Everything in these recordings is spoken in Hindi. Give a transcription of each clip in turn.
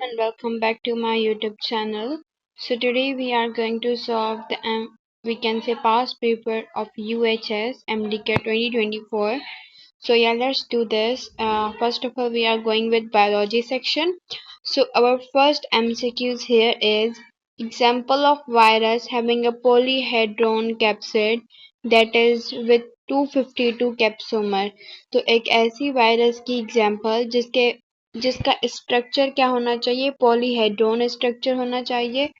and welcome back to my YouTube channel. So today we are going to solve the we can say past paper of UHS MDK 2024. So yeah, let's do this. First of all, we are going with biology section. So our first MCQs here is example of virus having a polyhedron capsid that is with 252 कैप्सोमर. तो एक ऐसी वायरस की एग्जाम्पल जिसका स्ट्रक्चर क्या होना चाहिए, पॉलीहेड्रोन स्ट्रक्चर होना चाहिए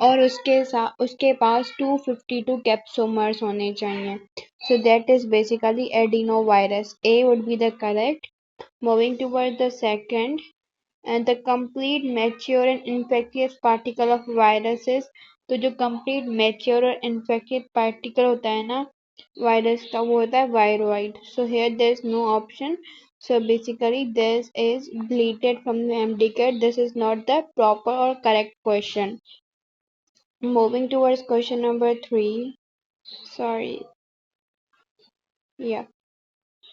और उसके पास 252 कैप्सोमर्स होने चाहिए. So that is basically adenovirus. A would be the correct. Moving toward the second, and the complete mature and infectious particle of viruses. तो जो complete mature और infectious particle होता है ना वायरस का, वो होता है viroid. So here there is no option. So basically this is deleted from the MDCAT. This is not the proper or correct question. Moving towards question number 3. Sorry. Yeah.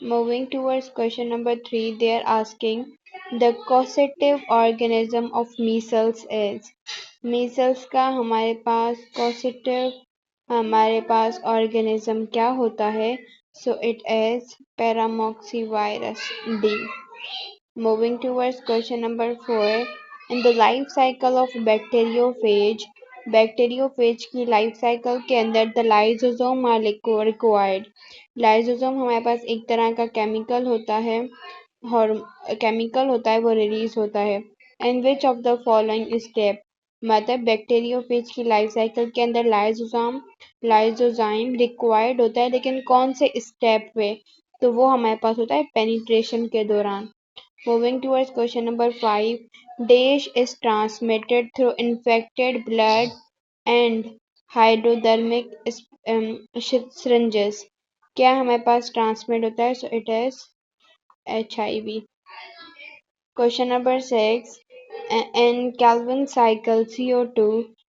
Moving towards question number 3, they are asking the causative organism of measles is. measles का हमारे पास causative हमारे पास organism क्या होता है? So it is paramoxyvirus D. Moving towards question number 4, in the life cycle of bacteriophage की लाइफ साइकिल के अंदर the lysosome are required. Lysosome हमारे पास एक तरह का केमिकल होता है, वो रिलीज होता है. And which of the following step, मतलब बैक्टीरियोफेज की लाइफ साइकिल के अंदर लाइसोजाइम रिक्वायर्ड होता है, लेकिन कौन से स्टेप पे? तो वो हमारे पास होता है पेनिट्रेशन के दौरान. Moving towards question number 5, dash is transmitted through infected blood and hypodermic syringes. क्या हमारे पास ट्रांसमिट होता है? So it is HIV. Question number 6, in Calvin cycle CO2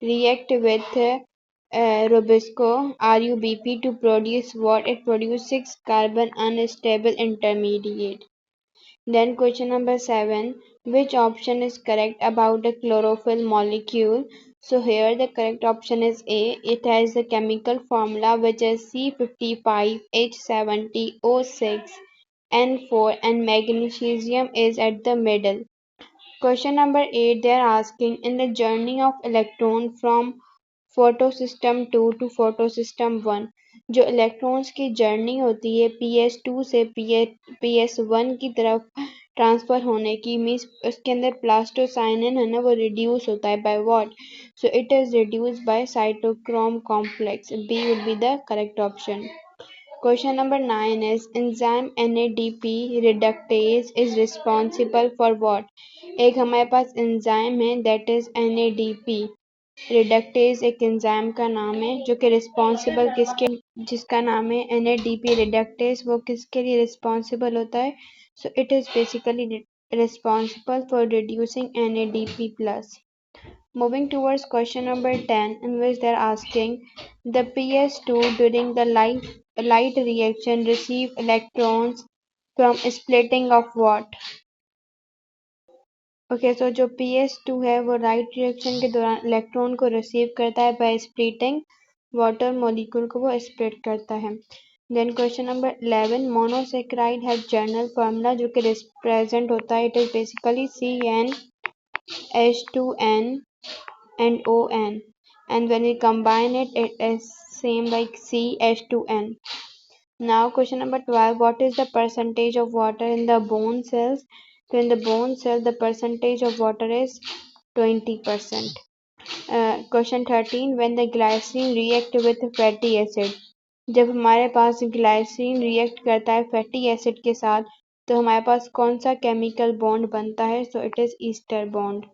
react with Rubisco RUBP to produce what? It produces 6 carbon unstable intermediate. Then question number 7, which option is correct about the chlorophyll molecule? So here the correct option is A. It has the chemical formula which is C55H70O6N4 and magnesium is at the middle. Question number 8, they are asking in the journey of electron from photosystem 2 to photosystem 1, जो इलेक्ट्रॉन्स की जर्नी होती है PS2 से PS1 की तरफ ट्रांसफर होने की, मीन्स उसके अंदर प्लास्टोसाइनिन है ना, वो रिड्यूस होता है by what? So it is reduce by cytochrome complex. B would be the correct option. Question number 9 is enzyme NADP reductase is responsible for what? एक हमारे पास एंजाइम है that is NADP रिडक्टेज, एक एंजाइम का नाम है जो कि रिस्पॉन्सिबल जिसका नाम है NADP रिडक्टेज, वो किसके लिए रिस्पॉन्सिबल होता है? सो it is basically responsible for reducing NADP plus. Moving towards question number 10, in which they are asking the PS2 during the light reaction receive electrons from splitting of what? Okay, so जो PS2 है वो लाइट रिएक्शन के दौरान इलेक्ट्रॉन को रिसीव करता है बाय स्प्लिटिंग वाटर मॉलिक्यूल को, वो स्प्लिट करता है. Then question number 11, monosaccharide have general formula जो कि रिप्रेजेंट होता है, it is basically CnH2n and ON, and when we combine it, it is same like CH2n. Now question number 12, what is the percentage of water in the bone cells? So in the bone cell the percentage of water is 20%. Question 13, when the glycerine react with fatty acid, जब हमारे पास ग्लाइसिन रिएक्ट करता है फैटी एसिड के साथ तो हमारे पास कौन सा केमिकल बॉन्ड बनता है? सो it is ester bond.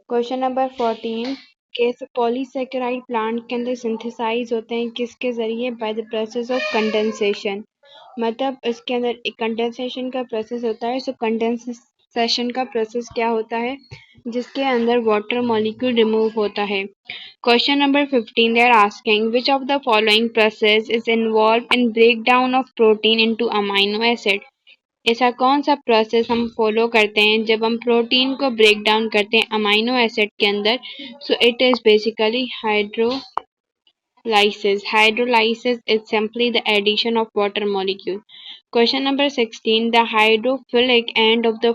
Question number 14, कैसे पॉलीसेकेराइड प्लांट के अंदर सिंथेसाइज होते हैं, किसके जरिए? By the process of condensation. मतलब इसके अंदर एक कंडेंसेशन का प्रोसेस होता है. सो कंडेंसेशन का प्रोसेस क्या होता है? जिसके अंदर वाटर मॉलिक्यूल रिमूव होता है. Question number 15, they are asking which of the following process is involve in break down of protein into amino acid. ऐसा कौन सा प्रोसेस हम फॉलो करते हैं जब हम प्रोटीन को ब्रेक डाउन करते हैं अमीनो एसिड के अंदर? सो it is basically hydrolysis. Hydrolysis is simply the addition of water molecule. Question number 16. The hydrophilic end of the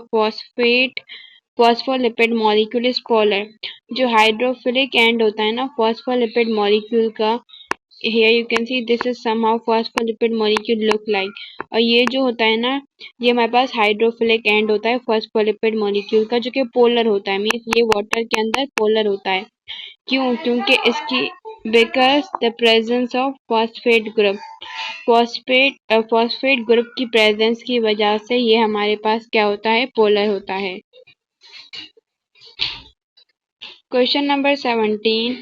phospholipid molecule is polar. जो हाइड्रोफिलिक एंड होता है ना फॉस्फोलिपिड मॉलिक्यूल का, here you can see this is somehow phospholipid molecule look like. और ये जो होता है ना, ये हमारे पास हाइड्रोफिलिक एंड होता है फॉस्फोलिपिड मॉलिक्यूल का, जो कि पोलर होता है. मीन्स ये वाटर के अंदर पोलर होता है. क्यों? क्योंकि इसकी because the presence of phosphate group, phosphate group की प्रेजेंस की वजह से ये हमारे पास क्या होता है? पोलर होता है. Question number 17.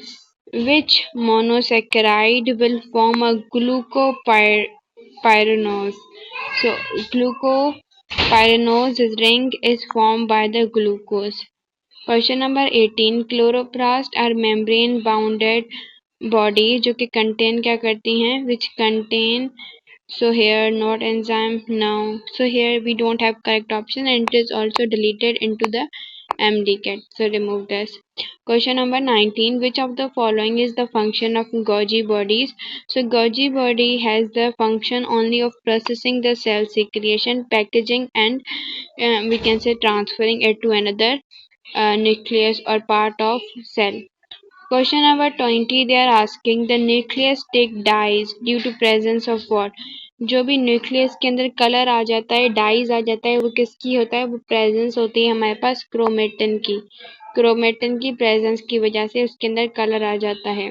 Which monosaccharide will form a glucopyranose? So, glucopyranose ring is formed by the glucose. Question number 18. Chloroplasts are membrane bounded body जो कि contain क्या करती हैं? Which contain. So here not enzyme. No. So here we don't have correct option and it is also deleted into the MDCAT. So remove this. Question number 19. Which of the following is the function of Golgi bodies? So Golgi body has the function only of processing the cell secretion, packaging and we can say transferring it to another nucleus or part of cell. Question number 20. They are asking the nucleus take dyes due to presence of what? जो भी न्यूक्लियस के अंदर कलर आ जाता है, डाइज आ जाता है, वो किसकी होता है? वो प्रेजेंस होती है हमारे पास क्रोमेटिन की. क्रोमेटिन की प्रेजेंस की वजह से उसके अंदर कलर आ जाता है.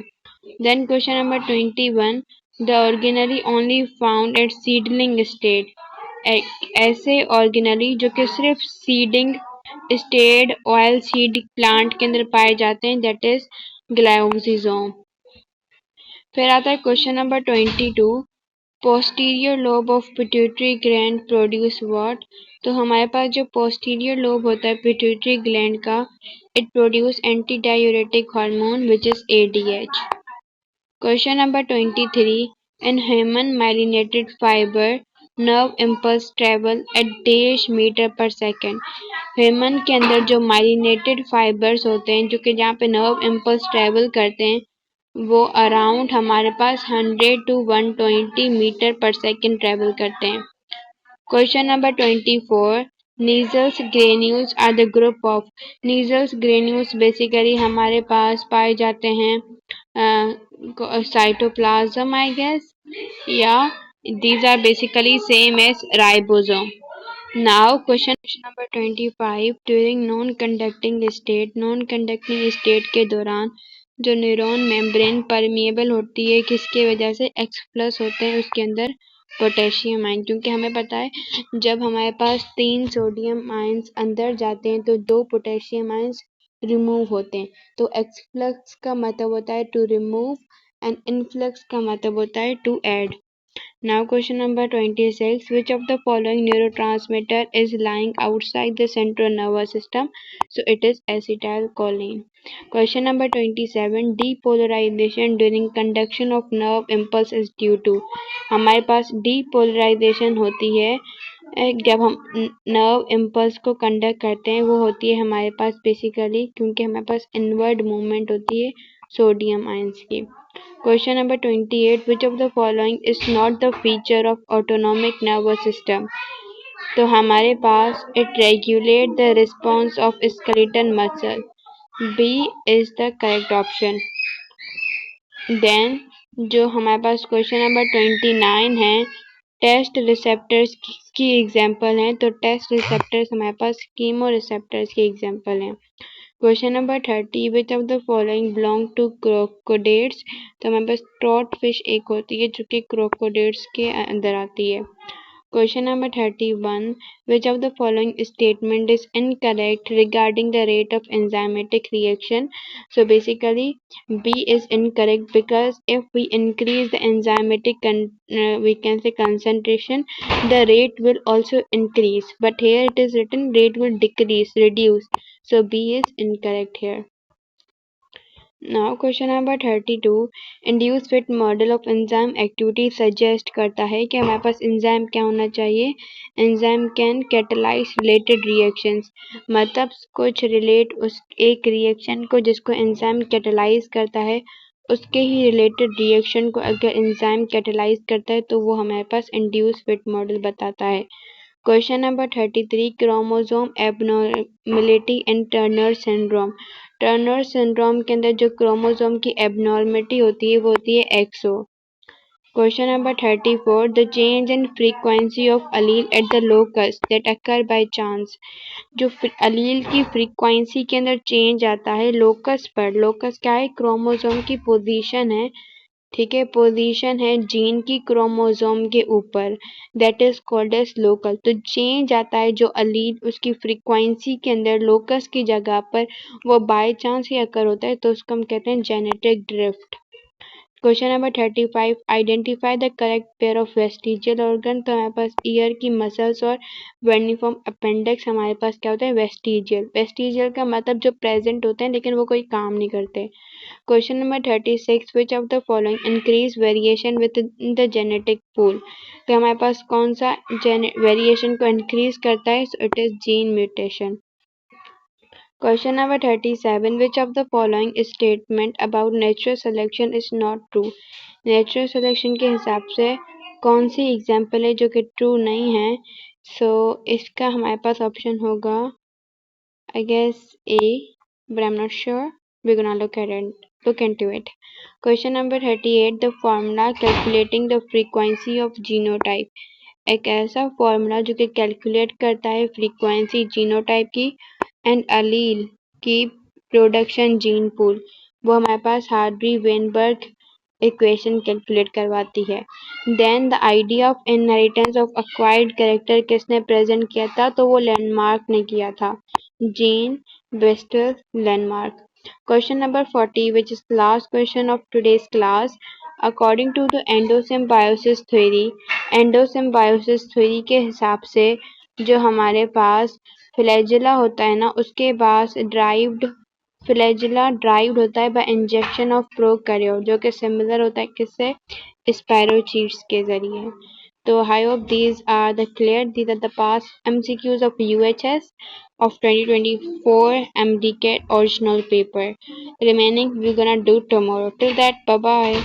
Then question number 21. The organelle only found at seedling state. ऐसे ऑर्गेनली जो कि सिर्फ seeding state oil seed plant के अंदर पाए जाते हैं, दैट इज ग्लाइकोसोम. फिर आता है question number 22. Posterior lobe of pituitary gland produce what? तो हमारे पास जो पोस्टीरियर लोब होता है पिट्यूटरी ग्लैंड का, it produce anti diuretic hormone which is ADH. Question number 23. In human myelinated fiber, nerve impulse travel at dash meter per second. Human के अंदर जो माइलिनेटेड फाइबर्स होते हैं, जो कि जहाँ पे नर्व इम्पल्स ट्रेवल करते हैं, वो अराउंड हमारे पास 100 to 120 मीटर पर सेकेंड ट्रेवल करते हैं. Question number 24. Needles granules are the group of. Needles granules basically हमारे पास पाए जाते हैं cytoplasm, I guess. Yeah, these are basically same as ribosome. Now question number 25. During non-conducting state के दौरान जो न्यूरॉन मेम्ब्रेन परमिएबल होती है, किसके वजह से? X प्लस होते हैं उसके अंदर पोटेशियम आयन. क्योंकि हमें पता है जब हमारे पास 3 सोडियम आयंस अंदर जाते हैं तो 2 पोटेशियम आयंस रिमूव होते हैं. तो एक्सफ्लक्स का मतलब होता है टू रिमूव एंड इनफ्लक्स का मतलब होता है to add. Now question number 26. Which of the following neurotransmitter is lying outside the central nervous system? So it is acetylcholine. Question number 27. Depolarization during conduction of nerve impulse is due to. हमारे पास depolarization होती है जब हम नर्व इम्पल्स को कंडक्ट करते हैं, वो होती है हमारे पास बेसिकली क्योंकि हमारे पास इनवर्ड मूवमेंट होती है सोडियम आयंस की. Question number 28. Which of the following is not the feature of autonomic nervous system? तो हमारे पास it regulate the response of skeletal muscle. B is the correct option. Then जो हमारे पास क्वेश्चन नंबर 29 है, टेस्ट रिसेप्टर्स की एग्जाम्पल हैं. तो टेस्ट रिसेप्टर्स हमारे पास कीमो रिसेप्टर्स की एग्जाम्पल हैं. Question number 30. Which of the following belong to crocodiles? तो हमारे पास ट्रॉट फिश एक होती है जो कि क्रोकोडेट्स के अंदर आती है. Question number 31. Which of the following statement is incorrect regarding the rate of enzymatic reaction? So basically B is incorrect because if we increase the enzymatic we can say concentration, the rate will also increase, but here it is written rate will reduce. So B is incorrect here. Now question number 32 induce fit model of enzyme activity suggest करता है कि हमारे पास एंजाइम क्या होना चाहिए। Enzyme can catalyse related reactions, मतलब कुछ रिलेट उस एक रिएक्शन को जिसको एंजाइम कैटलाइज करता है उसके ही रिलेटेड रिएक्शन को अगर एंजाइम कैटलाइज करता है तो वो हमारे पास इंड्यूस फिट मॉडल बताता है। Question number 33 chromosome abnormality and Turner syndrome. Turner syndrome के अंदर जो क्रोमोसोम की एबनॉर्मेलिटी होती है वो होती है exo. Question number 34 the change in frequency of allele at the locus that occur by chance. जो अलील की फ्रीक्वेंसी के अंदर चेंज आता है लोकस पर, लोकस क्या है, क्रोमोसोम की पोजीशन है, ठीक है, पोजीशन है जीन की क्रोमोसोम के ऊपर, that is called as local. तो चेंज आता है जो अलील उसकी फ्रीक्वेंसी के अंदर लोकस की जगह पर वो बाय चांस ही अकर होता है तो उसको हम कहते हैं genetic drift. Question number 35 identify the correct pair of vestigial organ. तो हमारे पास ईयर की मसल्स और वर्निफॉर्म अपेंडिक्स हमारे पास क्या होता है, वेस्टिजियल। वेस्टिजियल का मतलब जो प्रेजेंट होते हैं लेकिन वो कोई काम नहीं करते। Question number 36 which of the following increase variation with the genetic pool. तो हमारे पास कौन सा वेरिएशन को इंक्रीज करता है, सो it is gene mutation. Question number 37 which of the following statement about natural selection is not true. Natural selection के हिसाब से कौन सी एग्जाम्पल है जो कि ट्रू नहीं है, सो इसका हमारे पास ऑप्शन होगा I guess A, but I'm not sure. We're gonna look into it. Question number 38 the formula calculating the frequency of genotype। एक ऐसा फॉर्मूला जो कि कैलकुलेट करता है फ्रीक्वेंसी जीनोटाइप की एंड अलील की प्रोडक्शन जीन पूल, वो हमारे पास हार्डी वेनबर्ग इक्वेशन कैलकुलेट करवाती है। Then the idea of inheritance of acquired character किसने प्रेजेंट किया था, तो वो लैंडमार्क ने किया था, Jean Baptiste Lamarck. Question number 40 which is the last question of today's class। According to the endosymbiosis theory के हिसाब से जो हमारे पास फ्लैजिला होता है ना उसके पास फ्लैजिला ड्राइव्ड होता है बाय इंजेक्शन ऑफ प्रोकैरियोट, जो कि सिमिलर होता है किससे, स्पायरोचीट्स के जरिए। तो I hope these are the clear, these are the past MCQs of UHS of 2024 MDCAT original paper. Remaining we're gonna do tomorrow. Till that, bye bye.